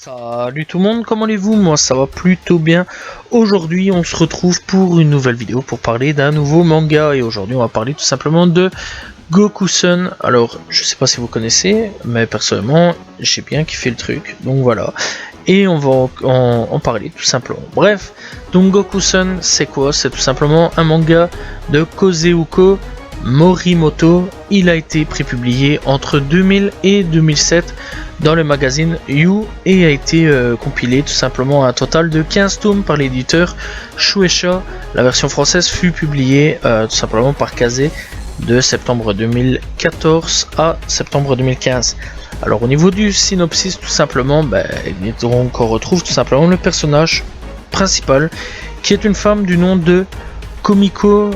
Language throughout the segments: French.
Salut tout le monde, comment allez-vous? Moi ça va plutôt bien. Aujourd'hui on se retrouve pour une nouvelle vidéo pour parler d'un nouveau manga. Et aujourd'hui on va parler tout simplement de Goku-san. Alors je sais pas si vous connaissez, mais personnellement j'ai bien kiffé le truc, donc voilà. Et on va en parler tout simplement. Bref, donc Goku-san c'est quoi? C'est tout simplement un manga de Kozeuko Morimoto. Il a été prépublié entre 2000 et 2007 dans le magazine You et a été compilé tout simplement à un total de 15 tomes par l'éditeur Shueisha. La version française fut publiée tout simplement par Kazé de septembre 2014 à septembre 2015. Alors au niveau du synopsis tout simplement, on retrouve tout simplement le personnage principal qui est une femme du nom de Komiko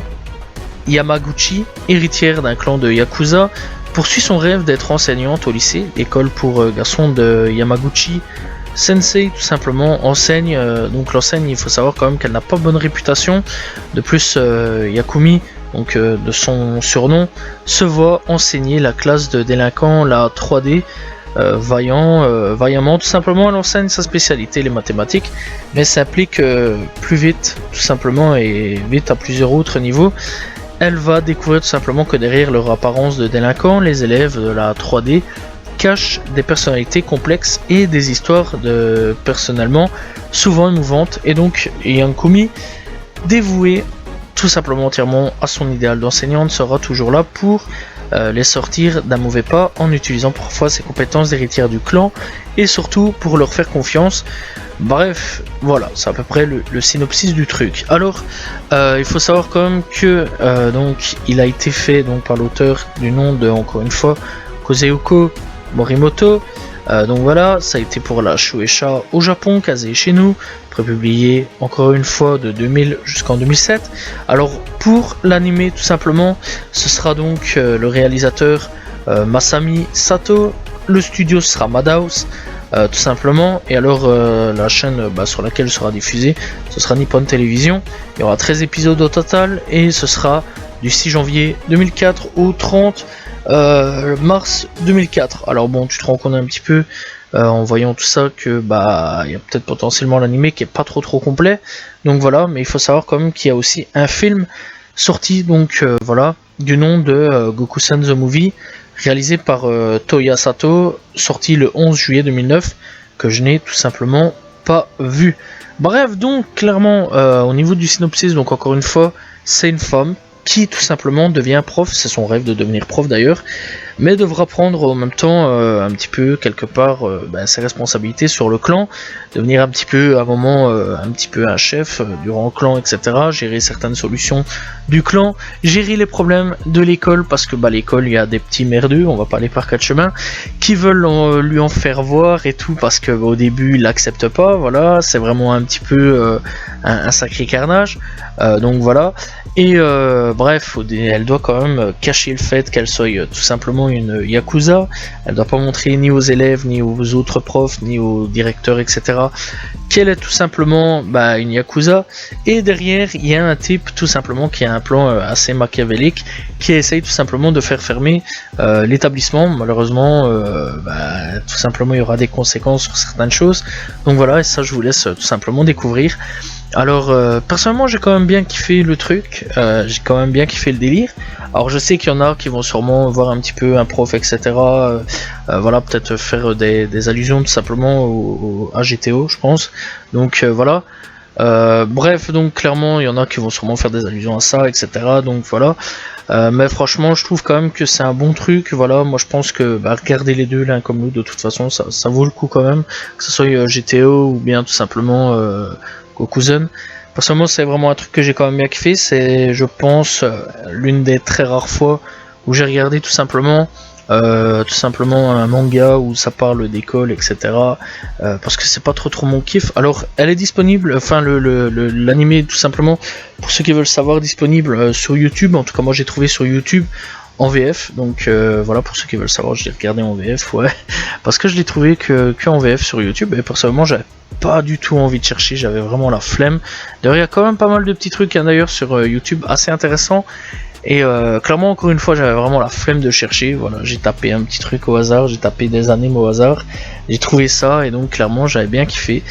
Yamaguchi, héritière d'un clan de Yakuza, poursuit son rêve d'être enseignante au lycée, l'école pour garçons de Yamaguchi. Sensei tout simplement enseigne, donc l'enseigne il faut savoir quand même qu'elle n'a pas bonne réputation. De plus Yakumi, donc de son surnom, se voit enseigner la classe de délinquants, la 3D, vaillamment tout simplement. Elle enseigne sa spécialité, les mathématiques, mais ça implique plus vite tout simplement et vite à plusieurs autres niveaux. Elle va découvrir tout simplement que derrière leur apparence de délinquants, les élèves de la 3D cachent des personnalités complexes et des histoires personnellement souvent émouvantes. Et donc Yakumi, dévouée tout simplement entièrement à son idéal d'enseignante, sera toujours là pour les sortir d'un mauvais pas en utilisant parfois ses compétences d'héritière du clan et surtout pour leur faire confiance. Bref, voilà, c'est à peu près le synopsis du truc. Alors, il faut savoir quand même que donc il a été fait donc par l'auteur du nom de, encore une fois, Kozeuko Morimoto. Donc voilà, ça a été pour la Shueisha au Japon, Kazé chez nous, prépublié encore une fois de 2000 jusqu'en 2007. Alors pour l'anime tout simplement, ce sera donc le réalisateur Masami Sato, le studio sera Madhouse. Tout simplement, et alors la chaîne sur laquelle sera diffusée, ce sera Nippon Television. Il y aura 13 épisodes au total et ce sera du 6 janvier 2004 au 30 mars 2004. Alors bon, tu te rends compte un petit peu en voyant tout ça que il y a peut-être potentiellement l'anime qui est pas trop complet, donc voilà. Mais il faut savoir quand même qu'il y a aussi un film sorti, donc voilà, du nom de Goku-san the Movie, réalisé par Toya Sato, sorti le 11 juillet 2009, que je n'ai tout simplement pas vu. Bref, donc clairement au niveau du synopsis, donc encore une fois, c'est une femme qui tout simplement devient prof, c'est son rêve de devenir prof d'ailleurs, mais devra prendre en même temps un petit peu quelque part ses responsabilités sur le clan, devenir un petit peu à un moment un petit peu un chef durant le clan, etc. Gérer certaines solutions du clan, gérer les problèmes de l'école, parce que l'école il y a des petits merdeux, on va pas aller par quatre chemins, qui veulent lui en faire voir et tout, parce que au début il l'accepte pas, voilà, c'est vraiment un petit peu un sacré carnage, donc voilà. Et bref, elle doit quand même cacher le fait qu'elle soit tout simplement une Yakuza. Elle doit pas montrer ni aux élèves, ni aux autres profs, ni aux directeurs, etc. qu'elle est tout simplement une Yakuza. Et derrière, il y a un type tout simplement qui a un plan assez machiavélique, qui essaye tout simplement de faire fermer l'établissement. Malheureusement, tout simplement, il y aura des conséquences sur certaines choses. Donc voilà, et ça je vous laisse tout simplement découvrir. Alors personnellement j'ai quand même bien kiffé le truc, j'ai quand même bien kiffé le délire. Alors je sais qu'il y en a qui vont sûrement voir un petit peu un prof, etc. Voilà, peut-être faire des allusions tout simplement à GTO, je pense. Donc voilà. Bref, donc clairement il y en a qui vont sûrement faire des allusions à ça, etc. Donc voilà. Mais franchement je trouve quand même que c'est un bon truc. Voilà, moi je pense que regarder les deux l'un comme l'autre, de toute façon ça vaut le coup quand même, que ce soit GTO ou bien tout simplement Goku-san. Personnellement c'est vraiment un truc que j'ai quand même bien kiffé. C'est, je pense, l'une des très rares fois où j'ai regardé tout simplement un manga où ça parle d'école, etc. Parce que c'est pas trop mon kiff. Alors elle est disponible, enfin l'anime tout simplement, pour ceux qui veulent savoir, disponible sur YouTube. En tout cas moi j'ai trouvé sur YouTube en VF, donc voilà, pour ceux qui veulent savoir, je l'ai regardé en VF, ouais, parce que je l'ai trouvé que en VF sur YouTube, et personnellement j'avais pas du tout envie de chercher, j'avais vraiment la flemme. D'ailleurs il y a quand même pas mal de petits trucs d'ailleurs sur YouTube assez intéressants, Et clairement, encore une fois, j'avais vraiment la flemme de chercher. Voilà, j'ai tapé un petit truc au hasard, j'ai tapé des animes au hasard, j'ai trouvé ça et donc clairement j'avais bien kiffé.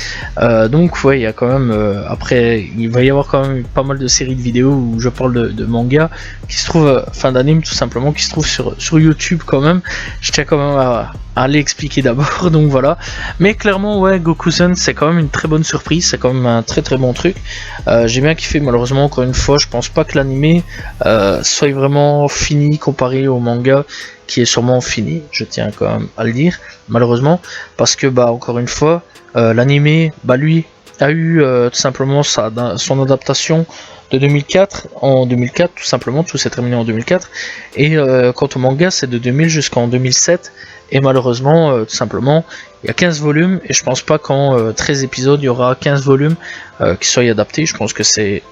Donc ouais, il y a quand même après, il va y avoir quand même pas mal de séries de vidéos où je parle de manga qui se trouvent, enfin d'animes tout simplement, qui se trouvent sur YouTube quand même. Je tiens quand même à aller expliquer d'abord, donc voilà. Mais clairement, ouais, Gokusen c'est quand même une très bonne surprise, c'est quand même un très très bon truc. J'ai bien kiffé, malheureusement, encore une fois, je pense pas que l'animé soit vraiment fini comparé au manga qui est sûrement fini, je tiens quand même à le dire, malheureusement, parce que bah encore une fois, l'animé, bah lui a eu tout simplement son adaptation de 2004, en 2004 tout simplement, tout s'est terminé en 2004, et quant au manga c'est de 2000 jusqu'en 2007, et malheureusement tout simplement il y a 15 volumes, et je pense pas qu'en 13 épisodes il y aura 15 volumes qui soient adaptés, je pense que c'est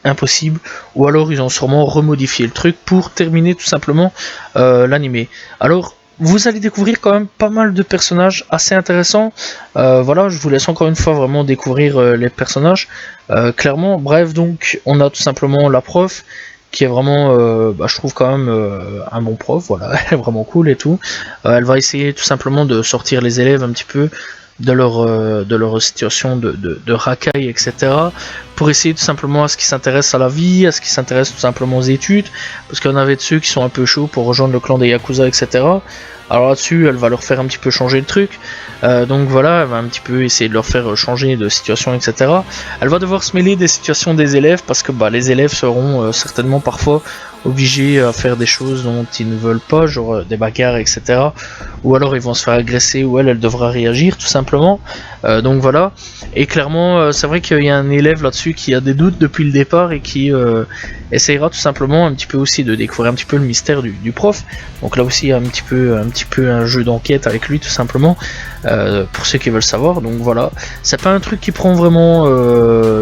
impossible, ou alors ils ont sûrement remodifié le truc pour terminer tout simplement l'animé. Alors vous allez découvrir quand même pas mal de personnages assez intéressants. Voilà, je vous laisse encore une fois vraiment découvrir les personnages. Clairement, bref, donc on a tout simplement la prof qui est vraiment, bah, je trouve quand même un bon prof, voilà, elle est vraiment cool et tout. Elle va essayer tout simplement de sortir les élèves un petit peu de leur situation de racaille, etc. Pour essayer tout simplement à ce qu'ils s'intéressent à la vie, à ce qu'ils s'intéressent tout simplement aux études, parce qu'on avait de ceux qui sont un peu chauds pour rejoindre le clan des Yakuza, etc. Alors là-dessus, elle va leur faire un petit peu changer le truc. Donc voilà, elle va un petit peu essayer de leur faire changer de situation, etc. Elle va devoir se mêler des situations des élèves, parce que bah, les élèves seront certainement parfois obligés à faire des choses dont ils ne veulent pas, genre des bagarres, etc. Ou alors ils vont se faire agresser, ou elle devra réagir tout simplement. Donc voilà. Et clairement, c'est vrai qu'il y a un élève là-dessus qui a des doutes depuis le départ et qui essayera tout simplement un petit peu aussi de découvrir un petit peu le mystère du prof. Donc là aussi, il y a un petit peu un jeu d'enquête avec lui tout simplement, pour ceux qui veulent savoir. Donc voilà, c'est pas un truc qui prend vraiment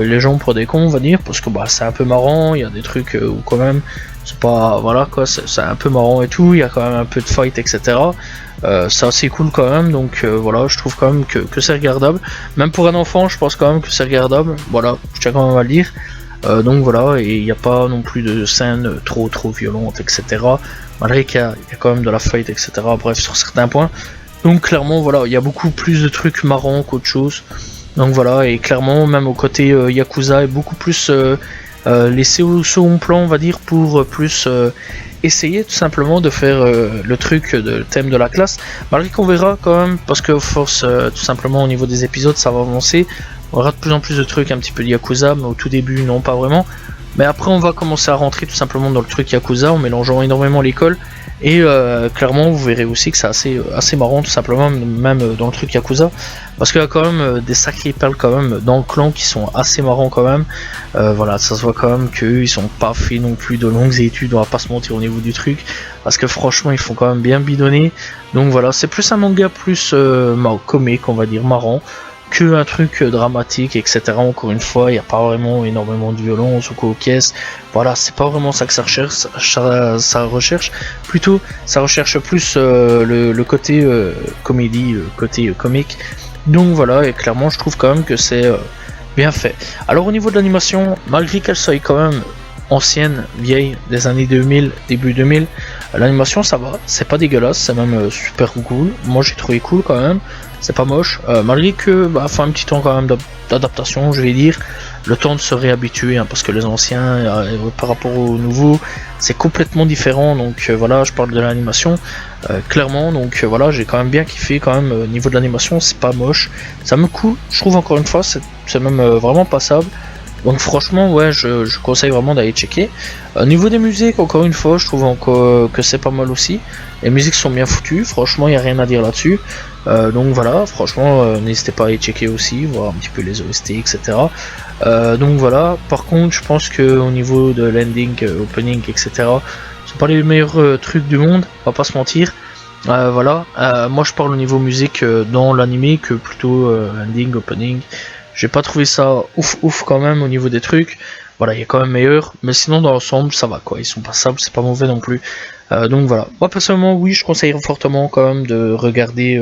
les gens pour des cons, on va dire, parce que bah c'est un peu marrant, il y a des trucs où quand même c'est pas, voilà quoi, c'est un peu marrant et tout, il y a quand même un peu de fight, etc. C'est assez cool quand même, donc voilà, je trouve quand même que c'est regardable. Même pour un enfant, je pense quand même que c'est regardable, voilà, je tiens quand même à le dire. Donc voilà, et il n'y a pas non plus de scènes trop violentes, etc. Malgré qu'il y a quand même de la fight, etc. Bref, sur certains points. Donc clairement, voilà, il y a beaucoup plus de trucs marrants qu'autre chose. Donc voilà, et clairement, même au côté Yakuza est beaucoup plus laissé au second plan, on va dire, pour plus essayer tout simplement de faire le truc de thème de la classe, malgré qu'on verra quand même, parce que force tout simplement au niveau des épisodes ça va avancer, on aura de plus en plus de trucs un petit peu de Yakuza, mais au tout début non pas vraiment, mais après on va commencer à rentrer tout simplement dans le truc Yakuza en mélangeant énormément l'école, et clairement vous verrez aussi que c'est assez marrant tout simplement, même dans le truc Yakuza, parce qu'il y a quand même des sacrées perles quand même dans le clan qui sont assez marrants quand même. Voilà, ça se voit quand même qu'eux ils sont pas fait non plus de longues études, on va pas se mentir au niveau du truc, parce que franchement ils font quand même bien bidonner. Donc voilà, c'est plus un manga plus comique, on va dire, marrant, que un truc dramatique, etc. Encore une fois, il n'y a pas vraiment énormément de violence ou quoi aux caisses. Voilà, c'est pas vraiment ça que ça recherche. Ça recherche plutôt, ça recherche plus le côté comédie, côté comique. Donc voilà, et clairement, je trouve quand même que c'est bien fait. Alors au niveau de l'animation, malgré qu'elle soit quand même ancienne, vieille, des années 2000, début 2000, l'animation ça va, c'est pas dégueulasse, c'est même super cool. Moi j'ai trouvé cool quand même, c'est pas moche, malgré que bah faut un petit temps quand même d'adaptation, je vais dire, le temps de se réhabituer, hein, parce que les anciens par rapport aux nouveaux c'est complètement différent, donc voilà, je parle de l'animation clairement, donc voilà, j'ai quand même bien kiffé quand même au niveau de l'animation, c'est pas moche, ça me coûte, je trouve encore une fois, c'est même vraiment passable. Donc franchement, ouais, je conseille vraiment d'aller checker. Au niveau des musiques, encore une fois, je trouve encore que c'est pas mal aussi. Les musiques sont bien foutues, franchement, il n'y a rien à dire là-dessus. Donc voilà, franchement, n'hésitez pas à aller checker aussi, voir un petit peu les OST, etc. Donc voilà, par contre, je pense que au niveau de l'ending, opening, etc., c'est pas les meilleurs trucs du monde, on va pas se mentir. Voilà, moi je parle au niveau musique dans l'anime que plutôt ending, opening. J'ai pas trouvé ça ouf quand même au niveau des trucs. Voilà, il y a quand même meilleur, mais sinon dans l'ensemble ça va quoi, ils sont passables, c'est pas mauvais non plus. Donc voilà, moi personnellement oui, je conseillerais fortement quand même de regarder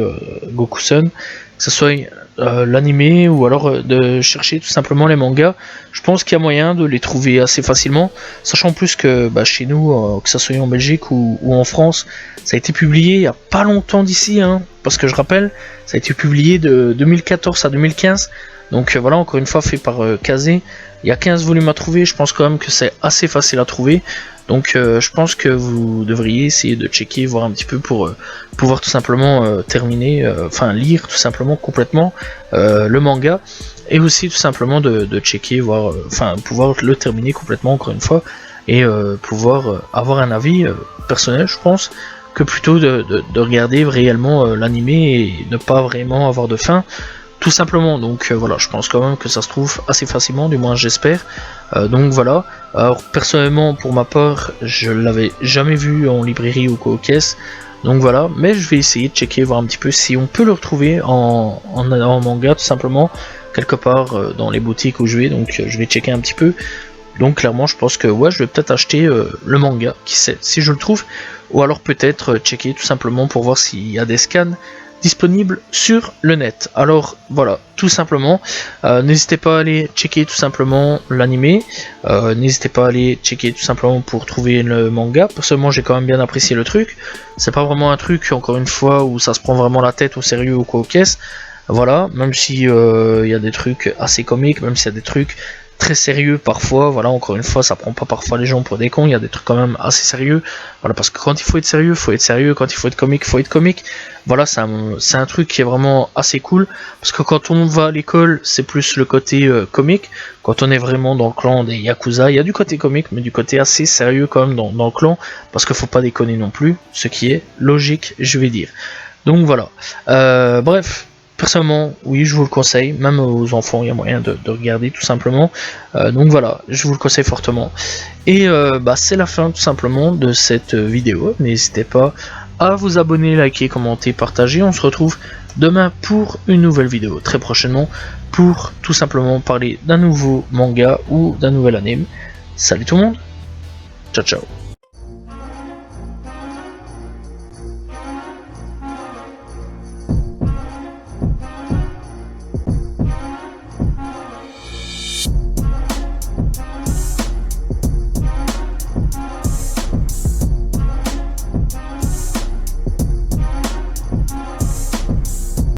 Gokusen, que ce soit l'animé ou alors de chercher tout simplement les mangas. Je pense qu'il y a moyen de les trouver assez facilement, sachant plus que chez nous, que ça soit en Belgique ou en France, ça a été publié il y a pas longtemps d'ici, hein, parce que je rappelle, ça a été publié de 2014 à 2015, donc voilà, encore une fois fait par Kazé. Il y a 15 volumes à trouver, je pense quand même que c'est assez facile à trouver. Donc je pense que vous devriez essayer de checker, voir un petit peu pour pouvoir tout simplement terminer, lire tout simplement complètement le manga. Et aussi tout simplement de checker, voir, pouvoir le terminer complètement encore une fois. Et pouvoir avoir un avis personnel, je pense, que plutôt de regarder réellement l'animé et ne pas vraiment avoir de fin. Tout simplement, donc voilà, je pense quand même que ça se trouve assez facilement, du moins j'espère. Donc voilà, alors personnellement pour ma part, je l'avais jamais vu en librairie ou quoi aux caisses. Donc voilà, mais je vais essayer de checker, voir un petit peu si on peut le retrouver en manga tout simplement, quelque part dans les boutiques où je vais, donc je vais checker un petit peu. Donc clairement je pense que ouais, je vais peut-être acheter le manga, qui sait, si je le trouve, ou alors peut-être checker tout simplement pour voir s'il y a des scans disponible sur le net. Alors voilà, tout simplement, n'hésitez pas à aller checker tout simplement l'animé, n'hésitez pas à aller checker tout simplement pour trouver le manga. Personnellement j'ai quand même bien apprécié le truc, c'est pas vraiment un truc encore une fois où ça se prend vraiment la tête au sérieux ou quoi aux caisses, voilà, même si il y a des trucs assez comiques, même s'il y a des trucs très sérieux parfois, voilà, encore une fois ça prend pas parfois les gens pour des cons, il y a des trucs quand même assez sérieux, voilà, parce que quand il faut être sérieux, quand il faut être comique, faut être comique, voilà, c'est un truc qui est vraiment assez cool, parce que quand on va à l'école, c'est plus le côté comique, quand on est vraiment dans le clan des Yakuza, il y a du côté comique, mais du côté assez sérieux quand même dans le clan, parce qu'il faut pas déconner non plus, ce qui est logique, je vais dire. Donc voilà, bref. Personnellement, oui, je vous le conseille, même aux enfants, il y a moyen de regarder tout simplement. Donc voilà, je vous le conseille fortement. Et c'est la fin tout simplement de cette vidéo. N'hésitez pas à vous abonner, liker, commenter, partager. On se retrouve demain pour une nouvelle vidéo, très prochainement, pour tout simplement parler d'un nouveau manga ou d'un nouvel anime. Salut tout le monde, ciao ciao.